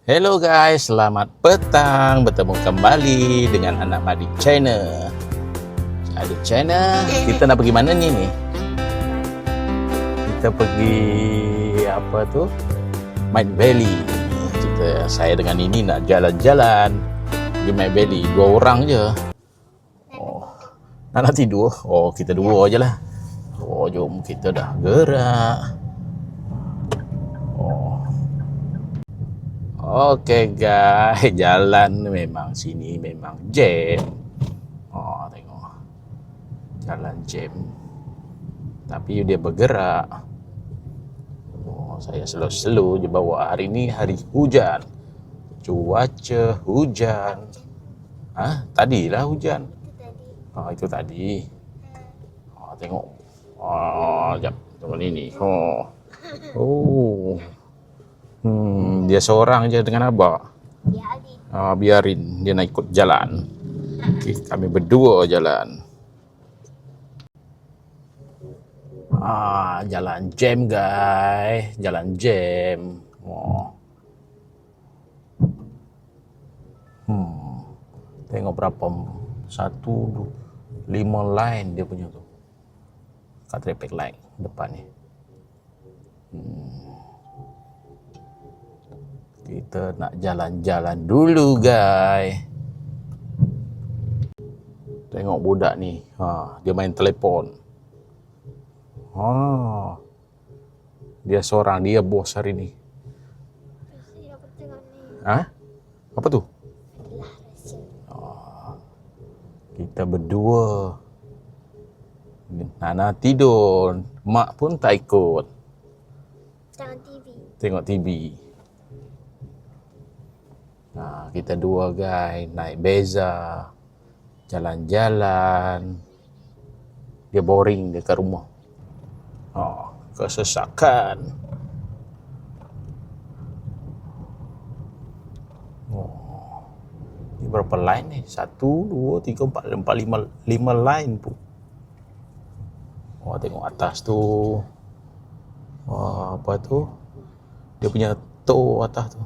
Hello guys, selamat petang. Bertemu kembali dengan Anak Madik Channel. Adik Channel, kita nak pergi mana ni? Kita pergi apa tu? Mike Valley. Saya dengan ini nak jalan-jalan di Mike Valley. 2 orang je. Oh, nak tidur? Oh, kita 2 je lah. Oh, jom kita dah gerak. Okey guys, jalan memang sini memang jam. Oh, tengok. Jalan jam. Tapi dia bergerak. Oh, saya slow-slow je bawa. Hari ni hari hujan. Cuaca hujan. Tadilah hujan. Itu tadi. Tengok. Jap. Tengok ni. Dia seorang je dengan abang. Biarin dia nak ikut jalan. Kami berdua jalan. Jalan jam guys. Jalan jam. Tengok berapa 5 line dia punya tu. Kat traffic light depan ni. Kita nak jalan-jalan dulu guys. Tengok budak ni. Dia main telefon. Dia seorang, dia bos hari ni. Apa tu? Kita berdua. Nana tidur. Mak pun tak ikut. Tengok TV. Kita 2 guys naik beza, jalan-jalan. Dia boring dekat rumah. Kesesakan. Ni berapa line ni? 1, 2, 3, 4, 5 line pun. Tengok atas tu. Apa tu? Dia punya toe atas tu.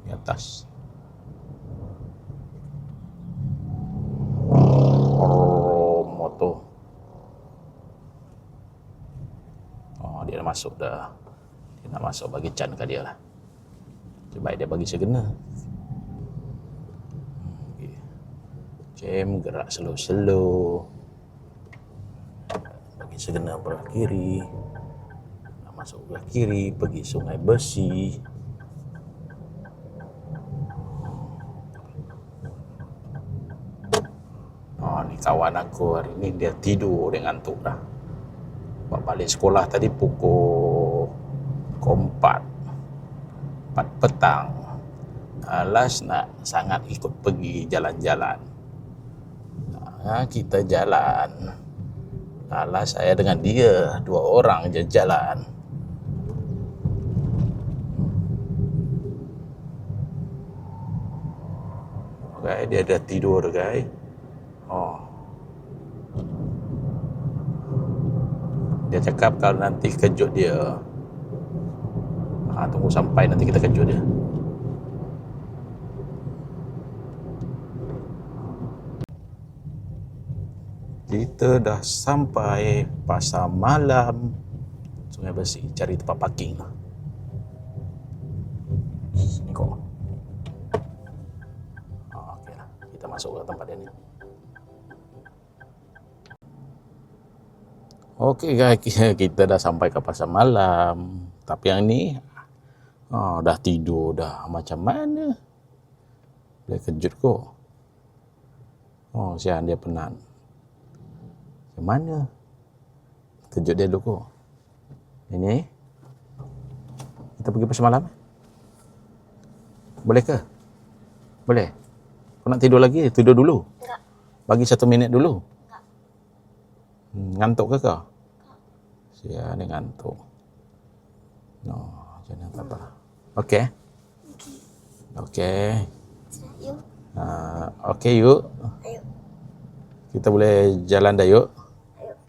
Di atas. Motor. Dia dah masuk dah. Dia nak masuk bagi can kat dia lah. Baik dia bagi segena. Jam gerak slow-slow. Bagi segena belah kiri. Nak masuk belah kiri, pergi Sungai Besi. Ni kawan aku hari ni dia tidur, dia ngantuk dah. Balik sekolah tadi pukul 4 petang. Alas nak sangat ikut pergi jalan-jalan. Kita jalan. Alas saya dengan dia 2 orang je jalan. Okay, dia dah tidur guys. Dia cakap kalau nanti kejut dia. Tunggu sampai nanti kita kejut dia. Kita dah sampai pasar malam Sungai Besi. Cari tempat parking lah. Ni kok. Okey lah. Kita masuk ke tempat dia ni. Okey guys, kita dah sampai ke pasar malam. Tapi yang ni dah tidur dah. Macam mana? Dia kejut kok. Siang dia penat. Macam mana? Kejut dia dulu kok. Ini. Kita pergi pasar malam. Boleh ke? Boleh? Kau nak tidur lagi? Tidur dulu? Enggak. Bagi 1 minit dulu? Enggak. Ngantuk ke kau? Siapa ni ngantuk? Jangan apa-apa. Okey. Yuk. Okey yuk. Ayo. Kita boleh jalan dah yuk. Ayo.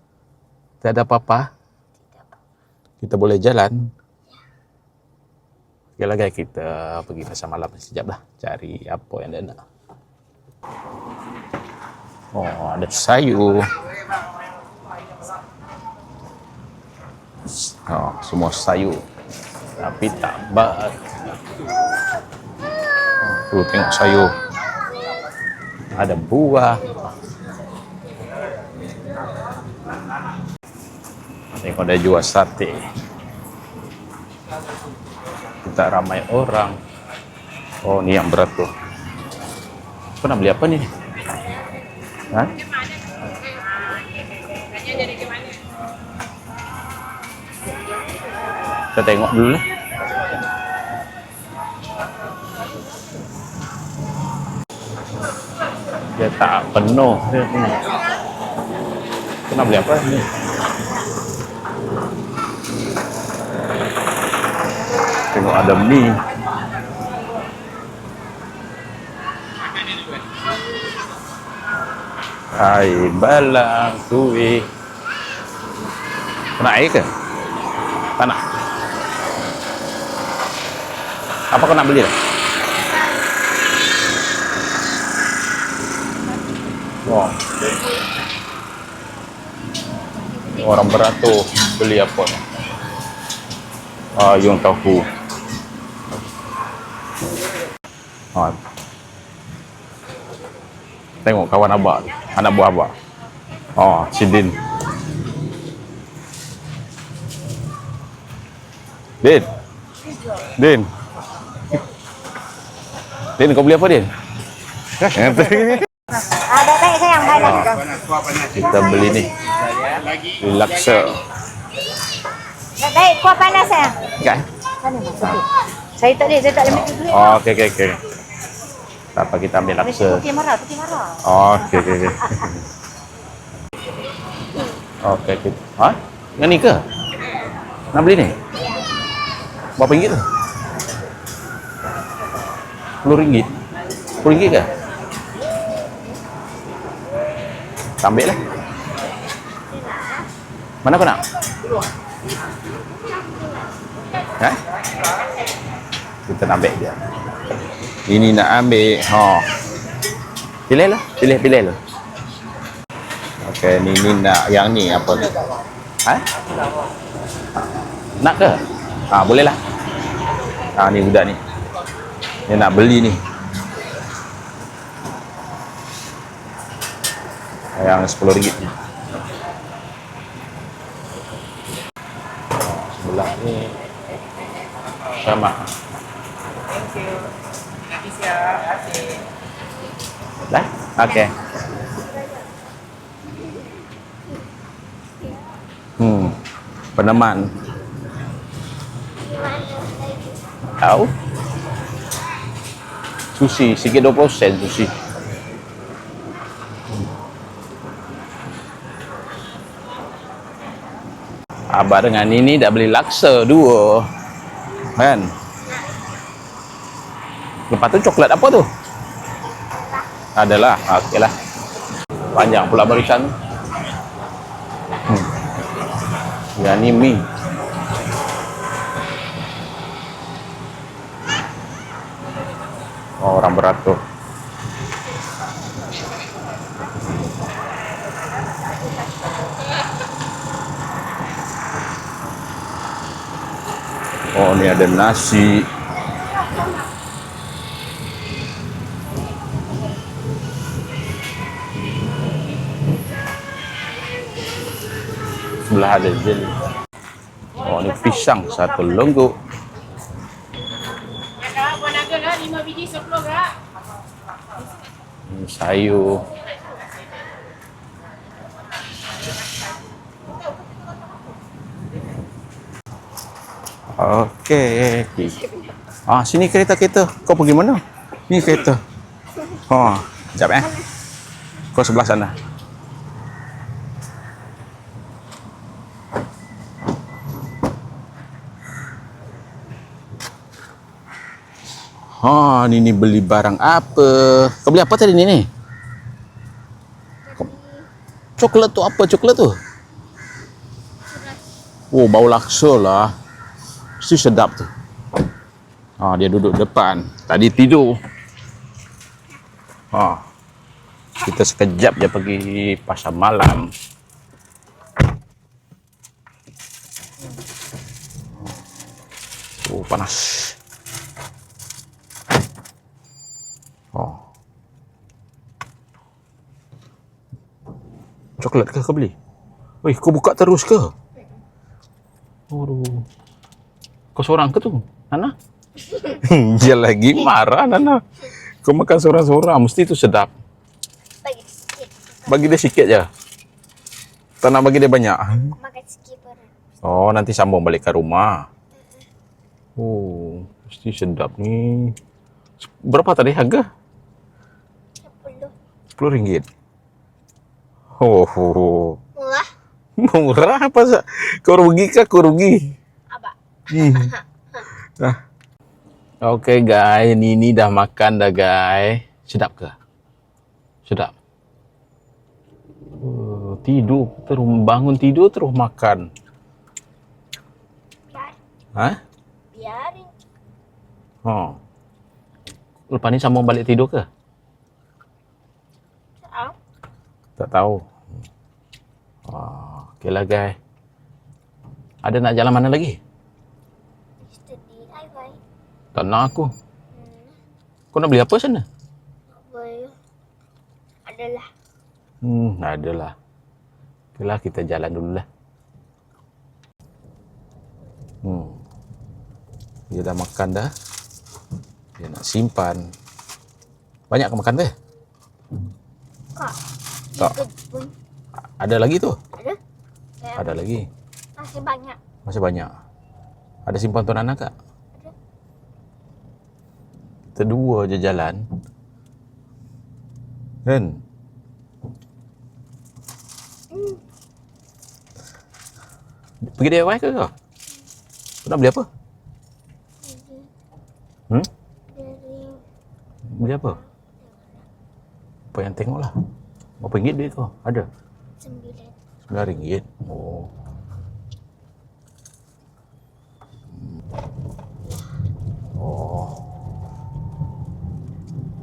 Tak ada apa-apa. Kita boleh jalan. Okey lah guys, kita pergi pasar malam sekejap lah. Cari apa yang dia nak. Oh, ada sayur. Oh, semua sayur. Tapi tak bad. Tu tengok sayur. Ada buah. Tengok dia jual sate. Tak ramai orang. Oh, ni yang berat tu. Kau nak beli apa ni? Ha? Kita tengok dulu lah. Dia tak penuh. Kau nak beli apa ni? Tengok ada mie. Air balang, kuih. Kau nak air ke? Tak nak? Apa kau nak beli? Wah. Orang beratur beli apa ni? Ayung tahu. Tengok kawan abang, anak buah abang. Oh, si Din. Din. Din. Din, kau beli apa, Din? Ada baik sayang banyak. Kita beli ni. Laksa. Baik, kuah panas sayang. Kan? Sana masuk. Saya tak boleh ambil duit. Oh, okey. Tak apa, kita ambil laksa. Putih marah. Oh, okey. Okey. Ha? Yang ni ke? Nak beli ni? Berapa ringgit tu? RM10. RM10 ke? Kita ambil lah. Mana kau nak? Ha? Kita nak ambil dia. Ini nak ambil. Pilih lah. Okey, ni nak yang ni apa ni? Ha? Nak ke? Boleh lah. Ni budak ni. Dia nak beli ni. Yang RM10 ni. Sebelah ni sama. Thank you. Nanti siap. Okey. Dah? Okey. Peneman. Tahu? Sushi, sikit 20 sen sushi. Abang dengan ini dah beli laksa 2. Kan? Lepas tu coklat apa tu? Adalah, okeylah. Panjang pula barisan. Yang ni mie. Oh, orang beratur. Oh, ni ada nasi. Sebelah ada jeli. Oh, ni pisang 1 lengguk. Kak, buat naga lah 5 biji 10 kak. Ini sayur. Okey. Sini kereta. Kau pergi mana? Ni kereta. Sekejap Kau sebelah sana. Ni beli barang apa? Kau beli apa tadi ni? Coklat tu apa coklat tu? Oh, bau laksa lah. Mesti sedap tu. Dia duduk depan. Tadi tidur. Kita sekejap je pergi pasar malam. Panas. Coklat ke kau beli? Weh, kau buka terus ke? Aduh. Kau seorang ke tu, Nana? Dia lagi marah, Nana. Kau makan seorang-seorang, mesti tu sedap. Bagi sikit. Bagi dia sikit je. Tak nak bagi dia banyak. Makan sikit baru. Oh, nanti sambung balik ke rumah. Mesti sedap ni. Berapa tadi harga? 10. RM10. Murah? Murah apa sih? Kau rugi kah? Kau rugi. Abang. Oke guys, Nini dah makan dah guys. Sedap ke? Sedap. Tidur terus bangun tidur terus makan. Biar. Biarin. Lepas ni sambung balik tidur ke? Tak tahu. Okeylah guys. Ada nak jalan mana lagi? Sedih hai. Tak nak aku. Kau nak beli apa sana? Boleh. Adalah. Adalah. Okeylah kita jalan dululah. Dia dah makan dah. Dia nak simpan. Banyak ke makan teh? Kak. Tak. Pun. Ada lagi tu? Ada? Ya. Ada lagi. Masih banyak. Masih banyak. Ada simpan tuan anak kak? Ada. Kita dua je jalan. Kan? Pergi DIY ke kau? Kau nak beli apa? Beli apa? Apa yang tengoklah. Berapa ringgit duit kau? Ada? 9. RM9.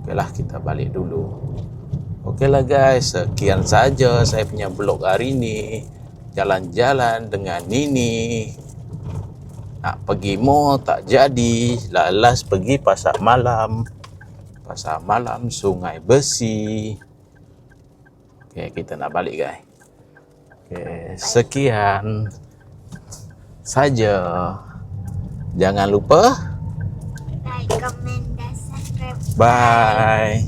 Okeylah kita balik dulu. Okeylah guys, sekian saja saya punya vlog hari ini. Jalan-jalan dengan Nini. Nak pergi mall tak jadi. Lalas pergi pasar malam. Pasar malam Sungai Besi. Okey, kita nak balik guys. Okey, sekian saja. Jangan lupa Like, comment dan subscribe. bye.